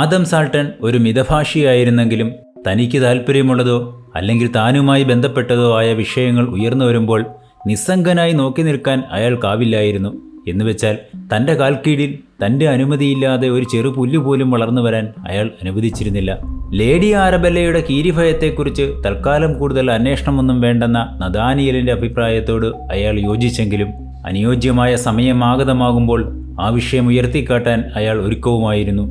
Adam Salton ഒരു മിതഭാഷിയായിരുന്നെങ്കിലും തനിക്ക് താല്പര്യമുള്ളതോ അല്ലെങ്കിൽ താനുമായി ബന്ധപ്പെട്ടതോ ആയ വിഷയങ്ങൾ ഉയർന്നു വരുമ്പോൾ നിസ്സംഗനായി നോക്കി നിൽക്കാൻ അയാൾക്കാവില്ലായിരുന്നു. എന്നുവെച്ചാൽ തൻ്റെ കാൽക്കീഴിൽ തൻ്റെ അനുമതിയില്ലാതെ ഒരു ചെറു പുല്ലുപോലും വളർന്നു വരാൻ അയാൾ അനുവദിച്ചിരുന്നില്ല. ലേഡി ആരബെല്ലയുടെ കീരിഭയത്തെക്കുറിച്ച് തൽക്കാലം കൂടുതൽ അന്വേഷണമൊന്നും വേണ്ടെന്ന നഥാനിയലിൻ്റെ അഭിപ്രായത്തോട് അയാൾ യോജിച്ചെങ്കിലും അനുയോജ്യമായ സമയം ആഗതമാകുമ്പോൾ ആ വിഷയം ഉയർത്തിക്കാട്ടാൻ അയാൾ ഒരുക്കവുമായിരുന്നു.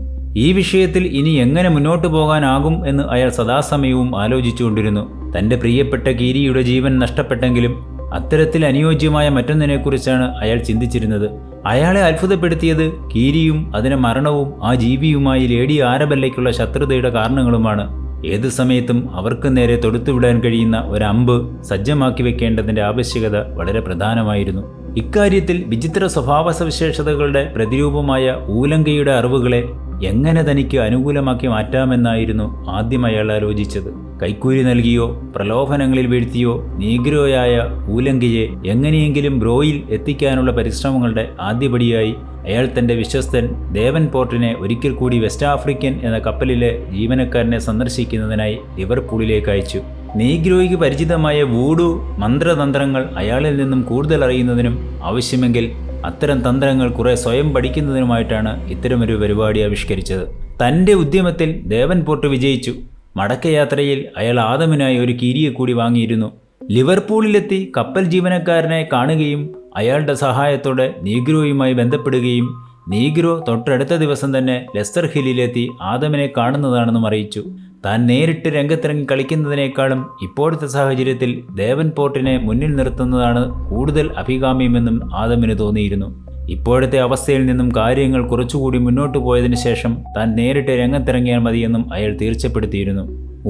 ഈ വിഷയത്തിൽ ഇനി എങ്ങനെ മുന്നോട്ടു പോകാനാകും എന്ന് അയാൾ സദാസമയവും ആലോചിച്ചുകൊണ്ടിരുന്നു. തൻ്റെ പ്രിയപ്പെട്ട കീരിയുടെ ജീവൻ നഷ്ടപ്പെട്ടെങ്കിലും അത്തരത്തിൽ അനുയോജ്യമായ മറ്റൊന്നിനെക്കുറിച്ചാണ് അയാൾ ചിന്തിച്ചിരുന്നത്. അയാളെ അത്ഭുതപ്പെടുത്തിയത് കീരിയും അതിൻ്റെ മരണവും ആ ജീവിയുമായി ലേഡി ആരബെല്ലയ്ക്കുള്ള ശത്രുതയുടെ കാരണങ്ങളുമാണ്. ഏതു സമയത്തും അവർക്ക് നേരെ തൊടുത്തുവിടാൻ കഴിയുന്ന ഒരമ്പ് സജ്ജമാക്കി വെക്കേണ്ടതിൻ്റെ ആവശ്യകത വളരെ പ്രധാനമായിരുന്നു. ഇക്കാര്യത്തിൽ വിചിത്ര സ്വഭാവ സവിശേഷതകളുടെ പ്രതിരൂപമായ ഊലങ്കയുടെ അറിവുകളെ എങ്ങനെ തനിക്ക് അനുകൂലമാക്കി മാറ്റാമെന്നായിരുന്നു ആദ്യം അയാൾ ആലോചിച്ചത്. കൈക്കൂലി നൽകിയോ പ്രലോഭനങ്ങളിൽ വീഴ്ത്തിയോ നീഗ്രോയായ ഊലങ്കയെ എങ്ങനെയെങ്കിലും ബ്രോയിൽ എത്തിക്കാനുള്ള പരിശ്രമങ്ങളുടെ ആദ്യപടിയായി അയാൾ തൻ്റെ വിശ്വസ്തൻ ദേവൻപോർട്ടിനെ ഒരിക്കൽ കൂടി വെസ്റ്റ് ആഫ്രിക്കൻ എന്ന കപ്പലിലെ ജീവനക്കാരനെ സന്ദർശിക്കുന്നതിനായി ലിവർപൂളിലേക്ക് അയച്ചു. നീഗ്രോയ്ക്ക് പരിചിതമായ വൂഡു മന്ത്രതന്ത്രങ്ങൾ അയാളിൽ നിന്നും കൂടുതൽ അറിയുന്നതിനും ആവശ്യമെങ്കിൽ അത്തരം തന്ത്രങ്ങൾ കുറെ സ്വയം പഠിക്കുന്നതിനുമായിട്ടാണ് ഇത്തരമൊരു പരിപാടി ആവിഷ്കരിച്ചത്. തൻ്റെ ഉദ്യമത്തിൽ ദേവൻപോർട്ട് വിജയിച്ചു. മടക്കയാത്രയിൽ അയാൾ ആദമിനായി ഒരു കീരിയെ കൂടി വാങ്ങിയിരുന്നു. ലിവർപൂളിലെത്തി കപ്പൽ ജീവനക്കാരനെ കാണുകയും അയാളുടെ സഹായത്തോടെ നീഗ്രോയുമായി ബന്ധപ്പെടുകയും നീഗ്രോ തൊട്ടടുത്ത ദിവസം തന്നെ ലെസ്റ്റർ ഹില്ലിലെത്തി ആദമിനെ കാണുന്നതാണെന്നും അറിയിച്ചു. താൻ നേരിട്ട് രംഗത്തിറങ്ങി കളിക്കുന്നതിനേക്കാളും ഇപ്പോഴത്തെ സാഹചര്യത്തിൽ ദേവൻപോർട്ടിനെ മുന്നിൽ നിർത്തുന്നതാണ് കൂടുതൽ അഭികാമ്യമെന്നും ആദമിന് തോന്നിയിരുന്നു. ഇപ്പോഴത്തെ അവസ്ഥയിൽ നിന്നും കാര്യങ്ങൾ കുറച്ചുകൂടി മുന്നോട്ടു പോയതിനു ശേഷം താൻ നേരിട്ട് രംഗത്തിറങ്ങിയാൽ മതിയെന്നും അയാൾ തീർച്ചപ്പെടുത്തിയിരുന്നു.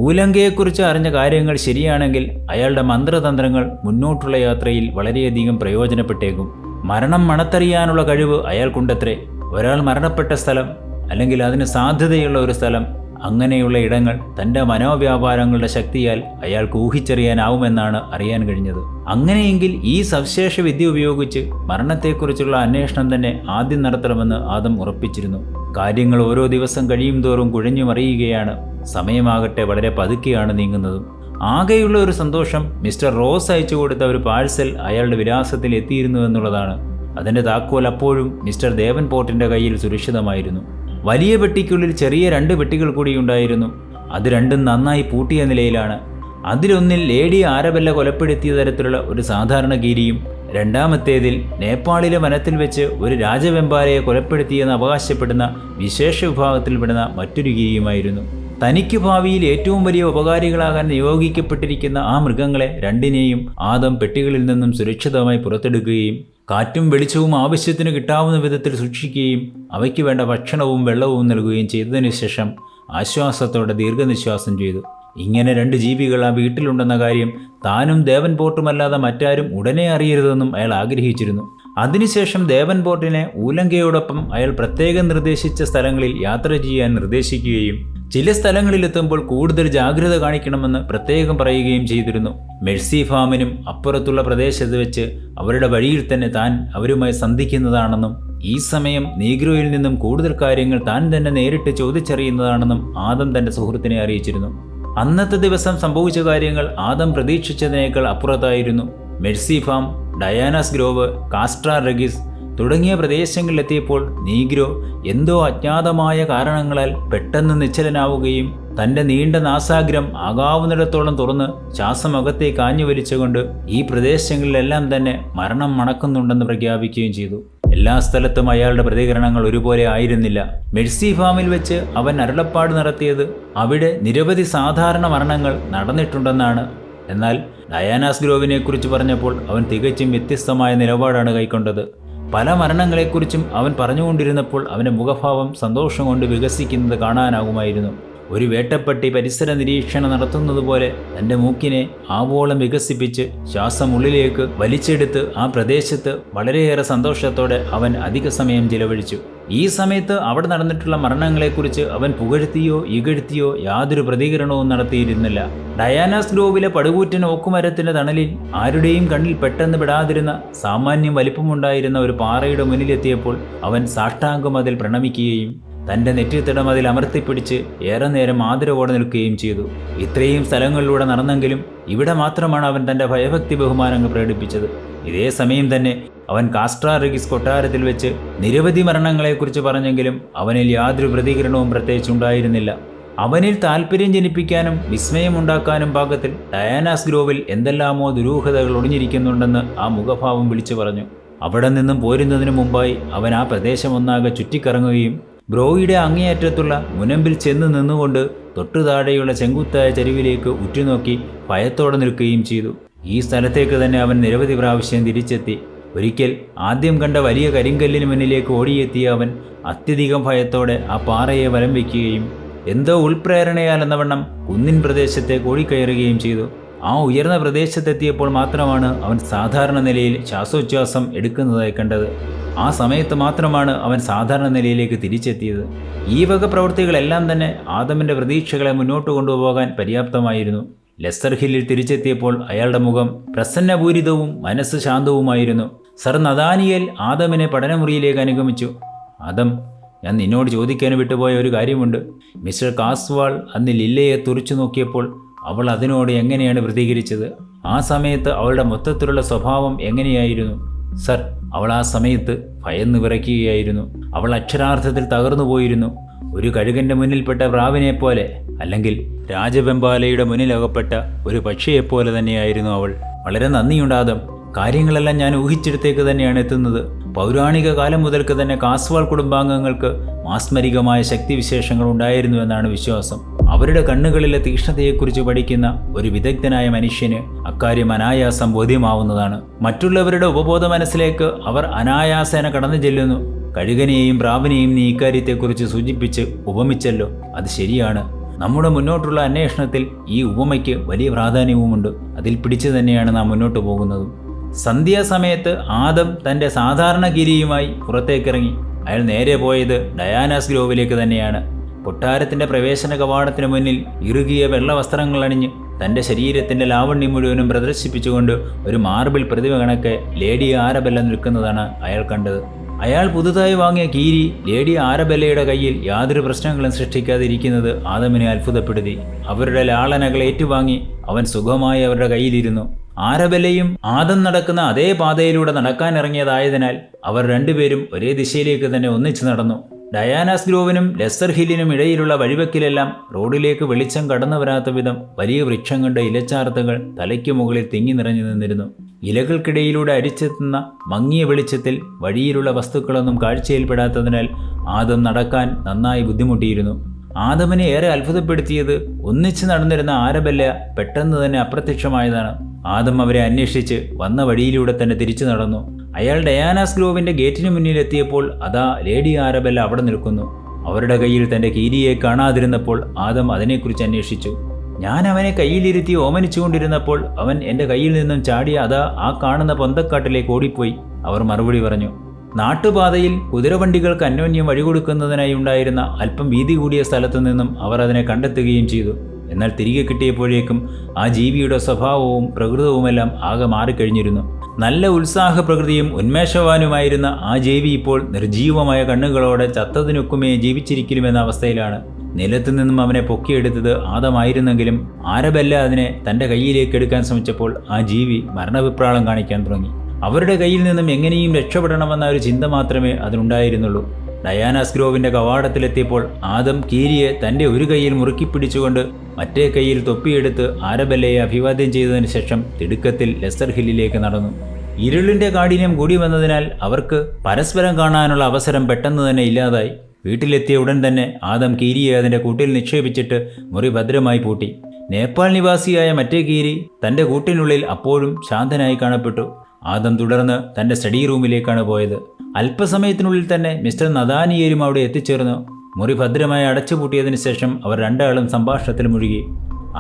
ഊലങ്കയെക്കുറിച്ച് അറിഞ്ഞ കാര്യങ്ങൾ ശരിയാണെങ്കിൽ അയാളുടെ മന്ത്രതന്ത്രങ്ങൾ മുന്നോട്ടുള്ള യാത്രയിൽ വളരെയധികം പ്രയോജനപ്പെട്ടേക്കും. മരണം മണത്തറിയാനുള്ള കഴിവ് അയാൾക്കുണ്ടത്രേ. ഒരാൾ മരണപ്പെട്ട സ്ഥലം അല്ലെങ്കിൽ അതിന് സാധ്യതയുള്ള ഒരു സ്ഥലം, അങ്ങനെയുള്ള ഇടങ്ങൾ തൻ്റെ മനോവ്യാപാരങ്ങളുടെ ശക്തിയാൽ അയാൾക്ക് ഊഹിച്ചറിയാനാവുമെന്നാണ് അറിയാൻ കഴിഞ്ഞത്. അങ്ങനെയെങ്കിൽ ഈ സവിശേഷ വിദ്യ ഉപയോഗിച്ച് മരണത്തെക്കുറിച്ചുള്ള അന്വേഷണം തന്നെ ആദ്യം നടത്തണമെന്ന് ആദം ഉറപ്പിച്ചിരുന്നു. കാര്യങ്ങൾ ഓരോ ദിവസം കഴിയും തോറും കുഴഞ്ഞു മറിയുകയാണ്. സമയമാകട്ടെ വളരെ പതുക്കെയാണ് നീങ്ങുന്നതും. ആകെയുള്ള ഒരു സന്തോഷം മിസ്റ്റർ റോസ് അയച്ചു കൊടുത്ത ഒരു പാഴ്സൽ അയാളുടെ വിലാസത്തിൽ എത്തിയിരുന്നു എന്നുള്ളതാണ്. അതിൻ്റെ താക്കോൽ അപ്പോഴും മിസ്റ്റർ ദേവൻപോർട്ടിൻ്റെ കയ്യിൽ സുരക്ഷിതമായിരുന്നു. വലിയ പെട്ടിക്കുള്ളിൽ ചെറിയ 2 പെട്ടികൾ കൂടി ഉണ്ടായിരുന്നു. അത് രണ്ടും നന്നായി പൂട്ടിയ നിലയിലാണ്. അതിലൊന്നിൽ ലേഡി ആരബെല്ല കൊലപ്പെടുത്തിയ തരത്തിലുള്ള ഒരു സാധാരണ കീരിയും രണ്ടാമത്തേതിൽ നേപ്പാളിലെ വനത്തിൽ വെച്ച് ഒരു രാജവെമ്പാലയെ കൊലപ്പെടുത്തിയെന്ന് അവകാശപ്പെടുന്ന വിശേഷ വിഭാഗത്തിൽപ്പെടുന്ന മറ്റൊരു കീരിയുമായിരുന്നു. തനിക്ക് ഭാവിയിൽ ഏറ്റവും വലിയ ഉപകാരികളാകാൻ നിയോഗിക്കപ്പെട്ടിരിക്കുന്ന ആ മൃഗങ്ങളെ രണ്ടിനെയും ആദം പെട്ടികളിൽ നിന്നും സുരക്ഷിതമായി പുറത്തെടുക്കുകയും കാറ്റും വെളിച്ചവും ആവശ്യത്തിന് കിട്ടാവുന്ന വിധത്തിൽ സൂക്ഷിക്കുകയും അവയ്ക്ക് വേണ്ട ഭക്ഷണവും വെള്ളവും നൽകുകയും ചെയ്തതിനു ശേഷം ആശ്വാസത്തോടെ ദീർഘനിശ്വാസം ചെയ്തു. ഇങ്ങനെ 2 ജീവികൾ ആ വീട്ടിലുണ്ടെന്ന കാര്യം താനും ദേവൻപോർട്ടുമല്ലാതെ മറ്റാരും ഉടനെ അറിയരുതെന്നും അയാൾ ആഗ്രഹിച്ചിരുന്നു. അതിനുശേഷം ദേവൻപോർട്ടിനെ ഊലങ്കയോടൊപ്പം അയാൾ പ്രത്യേകം നിർദ്ദേശിച്ച സ്ഥലങ്ങളിൽ യാത്ര ചെയ്യാൻ നിർദ്ദേശിക്കുകയും ചില സ്ഥലങ്ങളിലെത്തുമ്പോൾ കൂടുതൽ ജാഗ്രത കാണിക്കണമെന്ന് പ്രത്യേകം പറയുകയും ചെയ്തിരുന്നു. മെഴ്സി ഫാമിനും അപ്പുറത്തുള്ള പ്രദേശത്ത് വെച്ച് അവരുടെ വഴിയിൽ തന്നെ താൻ അവരുമായി സന്ധിക്കുന്നതാണെന്നും ഈ സമയം നീഗ്രോയിൽ നിന്നും കൂടുതൽ കാര്യങ്ങൾ താൻ തന്നെ നേരിട്ട് ചോദിച്ചറിയുന്നതാണെന്നും ആദം തൻ്റെ സുഹൃത്തിനെ അറിയിച്ചിരുന്നു. അന്നത്തെ ദിവസം സംഭവിച്ച കാര്യങ്ങൾ ആദം പ്രതീക്ഷിച്ചതിനേക്കാൾ അപ്പുറത്തായിരുന്നു. മെഴ്സി ഫാം, ഡയാനാസ് ഗ്രോവ്, കാസ്ട്ര റഗിസ് തുടങ്ങിയ പ്രദേശങ്ങളിലെത്തിയപ്പോൾ നീഗ്രോ എന്തോ അജ്ഞാതമായ കാരണങ്ങളാൽ പെട്ടെന്ന് നിശ്ചലനാവുകയും തൻ്റെ നീണ്ട നാസാഗ്രം ആകാവുന്നിടത്തോളം തുറന്ന് ശ്വാസമകത്തേക്ക് ആഞ്ഞു വലിച്ചുകൊണ്ട് ഈ പ്രദേശങ്ങളിലെല്ലാം തന്നെ മരണം മണക്കുന്നുണ്ടെന്ന് പ്രഖ്യാപിക്കുകയും ചെയ്തു. എല്ലാ സ്ഥലത്തും അയാളുടെ പ്രതികരണങ്ങൾ ഒരുപോലെ ആയിരുന്നില്ല. മെഴ്സി ഫാമിൽ വെച്ച് അവൻ അരുളപ്പാട് നടത്തിയത് അവിടെ നിരവധി സാധാരണ മരണങ്ങൾ നടന്നിട്ടുണ്ടെന്നാണ്. എന്നാൽ ഡയാനാസ് ഗ്രോവിനെക്കുറിച്ച് പറഞ്ഞപ്പോൾ അവൻ തികച്ചും വ്യത്യസ്തമായ നിലപാടാണ് കൈക്കൊണ്ടത്. പല മരണങ്ങളെക്കുറിച്ചും അവൻ പറഞ്ഞുകൊണ്ടിരുന്നപ്പോൾ അവൻ്റെ മുഖഭാവം സന്തോഷം കൊണ്ട് വികസിക്കുന്നത് കാണാനാകുമായിരുന്നു. ഒരു വേട്ടപ്പട്ടി പരിസര നിരീക്ഷണം നടത്തുന്നത് പോലെ തൻ്റെ മൂക്കിനെ ആവോളം വികസിപ്പിച്ച് ശ്വാസം ഉള്ളിലേക്ക് വലിച്ചെടുത്ത് ആ പ്രദേശത്ത് വളരെയേറെ സന്തോഷത്തോടെ അവൻ അധിക സമയം ചിലവഴിച്ചു. ഈ സമയത്ത് അവിടെ നടന്നിട്ടുള്ള മരണങ്ങളെക്കുറിച്ച് അവൻ പുകഴ്ത്തിയോ ഇകഴ്ത്തിയോ യാതൊരു പ്രതികരണവും നടത്തിയിരുന്നില്ല. ഡയാനാസ് ഗ്രോവിലെ പടുകൂറ്റൻ ഓക്കുമരത്തിൻ്റെ തണലിൽ ആരുടെയും കണ്ണിൽ പെട്ടെന്ന് പെടാതിരുന്ന സാമാന്യം വലിപ്പമുണ്ടായിരുന്ന ഒരു പാറയുടെ മുന്നിലെത്തിയപ്പോൾ അവൻ സാഷ്ടാംഗം അതിൽ പ്രണമിക്കുകയും തൻ്റെ നെറ്റിത്തടം അതിൽ അമർത്തിപ്പിടിച്ച് ഏറെ നേരം ആദരവോടെ നിൽക്കുകയും ചെയ്തു. ഇത്രയും സ്ഥലങ്ങളിലൂടെ നടന്നെങ്കിലും ഇവിടെ മാത്രമാണ് അവൻ തൻ്റെ ഭയഭക്തി ബഹുമാനങ്ങൾ പ്രകടിപ്പിച്ചത്. ഇതേ സമയം തന്നെ അവൻ കാസ്ട്രാ റെഗിസ് കൊട്ടാരത്തിൽ വെച്ച് നിരവധി മരണങ്ങളെക്കുറിച്ച് പറഞ്ഞെങ്കിലും അവനിൽ യാതൊരു പ്രതികരണവും പ്രത്യേകിച്ചുണ്ടായിരുന്നില്ല. അവനിൽ താല്പര്യം ജനിപ്പിക്കാനും വിസ്മയമുണ്ടാക്കാനും പാകത്തിൽ ഡയാനാസ് ഗ്രോവിൽ എന്തെല്ലാമോ ദുരൂഹതകൾ ഒളിഞ്ഞിരിക്കുന്നുണ്ടെന്ന് ആ മുഖഭാവം വിളിച്ചു പറഞ്ഞു. അവിടെ നിന്നും പോരുന്നതിനു മുമ്പായി അവൻ ആ പ്രദേശം ഒന്നാകെ ചുറ്റിക്കറങ്ങുകയും ബ്രോയുടെ അങ്ങേയറ്റത്തുള്ള മുനമ്പിൽ ചെന്ന് നിന്നുകൊണ്ട് തൊട്ടു താഴെയുള്ള ചെങ്കുത്തായ ചരിവിലേക്ക് ഉറ്റുനോക്കി ഭയത്തോടെ നിൽക്കുകയും ചെയ്തു. ഈ സ്ഥലത്തേക്ക് തന്നെ അവൻ നിരവധി പ്രാവശ്യം തിരിച്ചെത്തി. ഒരിക്കൽ ആദ്യം കണ്ട വലിയ കരിങ്കല്ലിന് മുന്നിലേക്ക് ഓടിയെത്തിയ അവൻ അത്യധികം ഭയത്തോടെ ആ പാറയെ വലം വയ്ക്കുകയും എന്തോ ഉൾപ്രേരണയാൽ എന്നവണ്ണം കുന്നിൻ പ്രദേശത്തേക്ക് ഓടിക്കയറുകയും ചെയ്തു. ആ ഉയർന്ന പ്രദേശത്തെത്തിയപ്പോൾ മാത്രമാണ് അവൻ സാധാരണ നിലയിൽ ശ്വാസോച്ഛ്വാസം എടുക്കുന്നതായി കണ്ടത്. ആ സമയത്ത് മാത്രമാണ് അവൻ സാധാരണ നിലയിലേക്ക് തിരിച്ചെത്തിയത്. ഈ വക പ്രവൃത്തികളെല്ലാം തന്നെ ആദമിൻ്റെ പ്രതീക്ഷകളെ മുന്നോട്ട് കൊണ്ടുപോകാൻ പര്യാപ്തമായിരുന്നു. ലെസ്റ്റർ ഹില്ലിൽ തിരിച്ചെത്തിയപ്പോൾ അയാളുടെ മുഖം പ്രസന്നപൂരിതവും മനസ്സ് ശാന്തവുമായിരുന്നു. സർ നഥാനിയേൽ ആദമിനെ പഠനമുറിയിലേക്ക് അനുഗമിച്ചു. ആദം, ഞാൻ നിന്നോട് ചോദിക്കാൻ വിട്ടുപോയ ഒരു കാര്യമുണ്ട്. മിസ്റ്റർ കാസ്വാൾ അന്ന് ലില്ലയെ തുറിച്ചു നോക്കിയപ്പോൾ അവൾ അതിനോട് എങ്ങനെയാണ് പ്രതികരിച്ചത്? ആ സമയത്ത് അവളുടെ മൊത്തത്തിലുള്ള സ്വഭാവം എങ്ങനെയായിരുന്നു? സർ, അവൾ ആ സമയത്ത് ഭയന്ന് വിറയ്ക്കുകയായിരുന്നു. അവൾ അക്ഷരാർത്ഥത്തിൽ തകർന്നു പോയിരുന്നു. ഒരു കഴുകൻ്റെ മുന്നിൽപ്പെട്ട പ്രാവിനെ പോലെ, അല്ലെങ്കിൽ രാജവെമ്പാലയുടെ മുന്നിലകപ്പെട്ട ഒരു പക്ഷിയെപ്പോലെ തന്നെയായിരുന്നു അവൾ. വളരെ നന്ദിയുണ്ടാദം. കാര്യങ്ങളെല്ലാം ഞാൻ ഊഹിച്ചെടുത്തേക്ക് തന്നെയാണ് എത്തുന്നത്. പൗരാണിക കാലം മുതൽക്ക് തന്നെ കാസ്വാൾ കുടുംബാംഗങ്ങൾക്ക് മാസ്മരികമായ ശക്തിവിശേഷങ്ങൾ ഉണ്ടായിരുന്നുവെന്നാണ് വിശ്വാസം. അവരുടെ കണ്ണുകളിലെ തീക്ഷ്ണതയെക്കുറിച്ച് പഠിക്കുന്ന ഒരു വിദഗ്ധനായ മനുഷ്യന് അക്കാര്യം അനായാസം ബോധ്യമാവുന്നതാണ്. മറ്റുള്ളവരുടെ ഉപബോധ മനസ്സിലേക്ക് അവർ അനായാസേന കടന്നു ചെല്ലുന്നു. കഴുകനെയും പ്രാവിനെയും നീ ഇക്കാര്യത്തെക്കുറിച്ച് സൂചിപ്പിച്ച് ഉപമിച്ചല്ലോ, അത് ശരിയാണ്. നമ്മുടെ മുന്നോട്ടുള്ള അന്വേഷണത്തിൽ ഈ ഉപമയ്ക്ക് വലിയ പ്രാധാന്യവുമുണ്ട്. അതിൽ പിടിച്ചു തന്നെയാണ് നാം മുന്നോട്ട് പോകുന്നതും. സന്ധ്യാസമയത്ത് ആദം തൻ്റെ സാധാരണ ഗിരിയുമായി പുറത്തേക്കിറങ്ങി. അയാൾ നേരെ പോയത് ഡയാനാസ് ഗ്രോവിലേക്ക് തന്നെയാണ്. കൊട്ടാരത്തിൻ്റെ പ്രവേശന കവാടത്തിന് മുന്നിൽ ഇറുകിയ വെള്ള വസ്ത്രങ്ങൾ അണിഞ്ഞ് തൻ്റെ ശരീരത്തിൻ്റെ ലാവണ്യം മുഴുവനും പ്രദർശിപ്പിച്ചുകൊണ്ട് ഒരു മാർബിൾ പ്രതിമ കണക്കെ ലേഡി ആരബെല്ല നിൽക്കുന്നതാണ് അയാൾ കണ്ടത്. അയാൾ പുതുതായി വാങ്ങിയ കീരി ലേഡി ആരബെല്ലയുടെ കയ്യിൽ യാതൊരു പ്രശ്നങ്ങളും സൃഷ്ടിക്കാതിരിക്കുന്നത് ആദമിനെ അത്ഭുതപ്പെടുത്തി. അവരുടെ ലാളനകൾ ഏറ്റുവാങ്ങി അവൻ സുഖമായി അവരുടെ കയ്യിലിരുന്നു. ആരബെല്ലയും ആദം നടക്കുന്ന അതേ പാതയിലൂടെ നടക്കാനിറങ്ങിയതായതിനാൽ അവർ രണ്ടുപേരും ഒരേ ദിശയിലേക്ക് തന്നെ ഒന്നിച്ചു നടന്നു. ഡയാനാസ് ഗ്രോവിനും ലെസ്റ്റർ ഹില്ലിനും ഇടയിലുള്ള വഴിവെക്കിലെല്ലാം റോഡിലേക്ക് വെളിച്ചം കടന്നു വരാത്ത വിധം വലിയ വൃക്ഷങ്ങളുടെ ഇലച്ചാർത്തുകൾ തലയ്ക്ക് മുകളിൽ തിങ്ങി നിറഞ്ഞു നിന്നിരുന്നു. ഇലകൾക്കിടയിലൂടെ അരിച്ചെത്തുന്ന മങ്ങിയ വെളിച്ചത്തിൽ വഴിയിലുള്ള വസ്തുക്കളൊന്നും കാഴ്ചയിൽപ്പെടാത്തതിനാൽ ആദം നടക്കാൻ നന്നായി ബുദ്ധിമുട്ടിയിരുന്നു. ആദമിനെ ഏറെ അത്ഭുതപ്പെടുത്തിയത് ഒന്നിച്ച് നടന്നിരുന്ന ആരബെല്ല പെട്ടെന്ന് തന്നെ അപ്രത്യക്ഷമായതാണ്. ആദം അവരെ അന്വേഷിച്ച് വന്ന വഴിയിലൂടെ തന്നെ തിരിച്ചു നടന്നു. അയാൾ ഡയാനാസ് ഗ്രോവിൻ്റെ ഗേറ്റിന് മുന്നിലെത്തിയപ്പോൾ അതാ ലേഡി ആരബെല്ല അവിടെ നിൽക്കുന്നു. അവരുടെ കയ്യിൽ തൻ്റെ കീരിയെ കാണാതിരുന്നപ്പോൾ ആദം അതിനെക്കുറിച്ച് അന്വേഷിച്ചു. ഞാൻ അവനെ കയ്യിലിരുത്തി ഓമനിച്ചുകൊണ്ടിരുന്നപ്പോൾ അവൻ എൻ്റെ കയ്യിൽ നിന്നും ചാടിയ അതാ ആ കാണുന്ന പൊന്തക്കാട്ടിലേക്ക് ഓടിപ്പോയി, അവർ മറുപടി പറഞ്ഞു. നാട്ടുപാതയിൽ കുതിരവണ്ടികൾക്ക് അന്യോന്യം വഴികൊടുക്കുന്നതിനായി ഉണ്ടായിരുന്ന അല്പം വീതി കൂടിയ സ്ഥലത്തു നിന്നും അവർ അതിനെ കണ്ടെത്തുകയും ചെയ്തു. എന്നാൽ തിരികെ കിട്ടിയപ്പോഴേക്കും ആ ജീവിയുടെ സ്വഭാവവും പ്രകൃതവുമെല്ലാം ആകെ മാറിക്കഴിഞ്ഞിരുന്നു. നല്ല ഉത്സാഹ പ്രകൃതിയും ഉന്മേഷവാനുമായിരുന്ന ആ ജീവി ഇപ്പോൾ നിർജീവമായ കണ്ണുകളോടെ ചത്തതിനൊക്കുമേ ജീവിച്ചിരിക്കലുമെന്ന അവസ്ഥയിലാണ്. നിലത്തു നിന്നും അവനെ പൊക്കിയെടുത്തത് ആദമായിരുന്നെങ്കിലും ആരബെല്ല അതിനെ തൻ്റെ കയ്യിലേക്ക് എടുക്കാൻ ശ്രമിച്ചപ്പോൾ ആ ജീവി മരണവിപ്രാളം കാണിക്കാൻ തുടങ്ങി. അവരുടെ കയ്യിൽ നിന്നും എങ്ങനെയും രക്ഷപ്പെടണമെന്ന ഒരു ചിന്ത മാത്രമേ അതിനുണ്ടായിരുന്നുള്ളൂ. ഡയാനാസ് ഗ്രോവിൻ്റെ കവാടത്തിലെത്തിയപ്പോൾ ആദം കീരിയെ തൻ്റെ ഒരു കൈയിൽ മുറുക്കി പിടിച്ചുകൊണ്ട് മറ്റേ കൈയിൽ തൊപ്പിയെടുത്ത് ആരബെല്ലയെ അഭിവാദ്യം ചെയ്തതിനു ശേഷം തിടുക്കത്തിൽ ലെസ്റ്റർ ഹില്ലിലേക്ക് നടന്നു. ഇരുളിൻ്റെ കാഠിന്യം കൂടി വന്നതിനാൽ അവർക്ക് പരസ്പരം കാണാനുള്ള അവസരം പെട്ടെന്ന് തന്നെ ഇല്ലാതായി. വീട്ടിലെത്തിയ ഉടൻ തന്നെ ആദം കീരിയെ അതിൻ്റെ കൂട്ടിൽ നിക്ഷേപിച്ചിട്ട് മുറി ഭദ്രമായി പൂട്ടി. നേപ്പാൾ നിവാസിയായ മറ്റേ കീരി തൻ്റെ കൂട്ടിനുള്ളിൽ അപ്പോഴും ശാന്തനായി കാണപ്പെട്ടു. ആദം തുടർന്ന് തൻ്റെ സ്റ്റഡി റൂമിലേക്കാണ് പോയത്. അല്പസമയത്തിനുള്ളിൽ തന്നെ മിസ്റ്റർ നഥാനിയേലും അവിടെ എത്തിച്ചേർന്നു. മുറി ഭദ്രമായി അടച്ചുപൂട്ടിയതിനു ശേഷം അവർ രണ്ടാളും സംഭാഷണത്തിൽ മുഴുകി.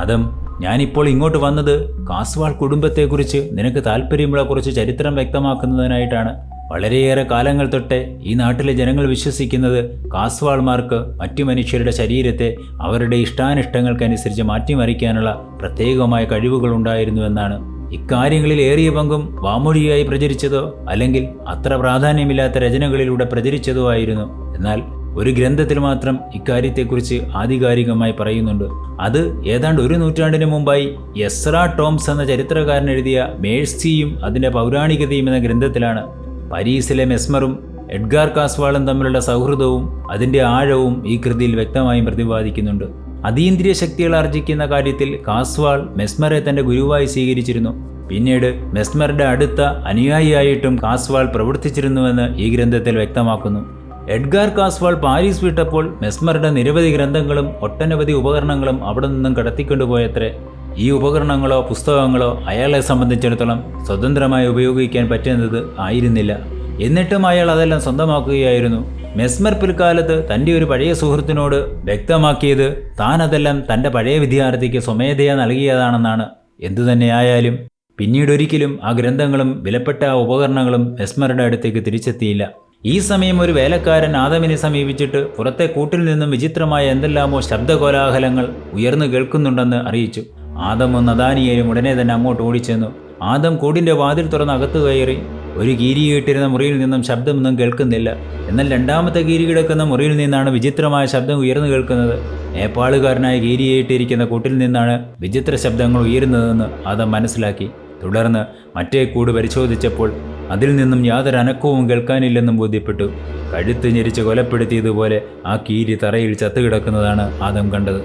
ആദം, ഞാനിപ്പോൾ ഇങ്ങോട്ട് വന്നത് കാസ്വാൾ കുടുംബത്തെക്കുറിച്ച് നിനക്ക് താല്പര്യമുള്ള കുറച്ച് ചരിത്രം വ്യക്തമാക്കുന്നതിനായിട്ടാണ്. വളരെയേറെ കാലങ്ങൾ തൊട്ടേ ഈ നാട്ടിലെ ജനങ്ങൾ വിശ്വസിക്കുന്നത് കാസ്വാൾമാർക്ക് മറ്റു മനുഷ്യരുടെ ശരീരത്തെ അവരുടെ ഇഷ്ടാനിഷ്ടങ്ങൾക്കനുസരിച്ച് മാറ്റിമറിക്കാനുള്ള പ്രത്യേകമായ കഴിവുകളുണ്ടായിരുന്നുവെന്നാണ്. ഇക്കാര്യങ്ങളിൽ ഏറിയ പങ്കും വാമൊഴിയായി പ്രചരിച്ചതോ അല്ലെങ്കിൽ അത്ര പ്രാധാന്യമില്ലാത്ത രചനകളിലൂടെ പ്രചരിച്ചതോ ആയിരുന്നു. എന്നാൽ ഒരു ഗ്രന്ഥത്തിൽ മാത്രം ഇക്കാര്യത്തെക്കുറിച്ച് ആധികാരികമായി പറയുന്നുണ്ട്. അത് ഏതാണ്ട് 1 നൂറ്റാണ്ടിന് മുമ്പായി എസ്രാ ടോംസ് എന്ന ചരിത്രകാരൻ എഴുതിയ മേഴ്സിയും അതിൻ്റെ പൗരാണികതയും എന്ന ഗ്രന്ഥത്തിലാണ്. പാരീസിലെ മെസ്മറും എഡ്ഗാർ കാസ്വാളും തമ്മിലുള്ള സൗഹൃദവും അതിൻ്റെ ആഴവും ഈ കൃതിയിൽ വ്യക്തമായും പ്രതിപാദിക്കുന്നുണ്ട്. അതീന്ദ്രിയ ശക്തികൾ ആർജിക്കുന്ന കാര്യത്തിൽ കാസ്വാൾ മെസ്മറെ തൻ്റെ ഗുരുവായി സ്വീകരിച്ചിരുന്നു. പിന്നീട് മെസ്മറുടെ അടുത്ത അനുയായിയായിട്ടും കാസ്വാൾ പ്രവർത്തിച്ചിരുന്നുവെന്ന് ഈ ഗ്രന്ഥത്തിൽ വ്യക്തമാക്കുന്നു. എഡ്ഗാർ കാസ്വാൾ പാരീസ് വിട്ടപ്പോൾ മെസ്മറുടെ നിരവധി ഗ്രന്ഥങ്ങളും ഒട്ടനവധി ഉപകരണങ്ങളും അവിടെ നിന്നും കടത്തിക്കൊണ്ടുപോയത്രേ. ഈ ഉപകരണങ്ങളോ പുസ്തകങ്ങളോ അയാളെ സംബന്ധിച്ചിടത്തോളം സ്വതന്ത്രമായി ഉപയോഗിക്കാൻ പറ്റുന്നത് ആയിരുന്നില്ല. എന്നിട്ടും അയാൾ അതെല്ലാം സ്വന്തമാക്കുകയായിരുന്നു. മെസ്മർ പിൽക്കാലത്ത് തൻ്റെ ഒരു പഴയ സുഹൃത്തിനോട് വ്യക്തമാക്കിയത് താൻ അതെല്ലാം തൻ്റെ പഴയ വിദ്യാർത്ഥിക്ക് സ്വമേധയാ നൽകിയതാണെന്നാണ്. എന്തുതന്നെയായാലും പിന്നീടൊരിക്കലും ആ ഗ്രന്ഥങ്ങളും വിലപ്പെട്ട ആ ഉപകരണങ്ങളും മെസ്മറുടെ അടുത്തേക്ക് തിരിച്ചെത്തിയില്ല. ഈ സമയം ഒരു വേലക്കാരൻ ആദമിനെ സമീപിച്ചിട്ട് പുറത്തെ കൂട്ടിൽ നിന്നും വിചിത്രമായ എന്തെല്ലാമോ ശബ്ദകോലാഹലങ്ങൾ ഉയർന്നു കേൾക്കുന്നുണ്ടെന്ന് അറിയിച്ചു. ആദമും നദാനിയേലും ഉടനെ തന്നെ അങ്ങോട്ട് ഓടിച്ചെന്നു. ആദം കൂടിൻ്റെ വാതിൽ തുറന്ന് അകത്തു കയറി. ഒരു കീരി കേട്ടിരുന്ന മുറിയിൽ നിന്നും ശബ്ദമൊന്നും കേൾക്കുന്നില്ല. എന്നാൽ രണ്ടാമത്തെ കീരി കിടക്കുന്ന മുറിയിൽ നിന്നാണ് വിചിത്രമായ ശബ്ദം ഉയർന്നു കേൾക്കുന്നത്. നേപ്പാളുകാരനായ കീരിയേറ്റിരിക്കുന്ന കൂട്ടിൽ നിന്നാണ് വിചിത്ര ശബ്ദങ്ങൾ ഉയരുന്നതെന്ന് ആദം മനസ്സിലാക്കി. തുടർന്ന് മറ്റേ കൂട് പരിശോധിച്ചപ്പോൾ അതിൽ നിന്നും യാതൊരു അനക്കവും കേൾക്കാനില്ലെന്നും ബോധ്യപ്പെട്ടു. കഴുത്ത് ഞെരിച്ച് കൊലപ്പെടുത്തിയതുപോലെ ആ കീരി തറയിൽ ചത്തുകിടക്കുന്നതാണ് ആദം കണ്ടത്.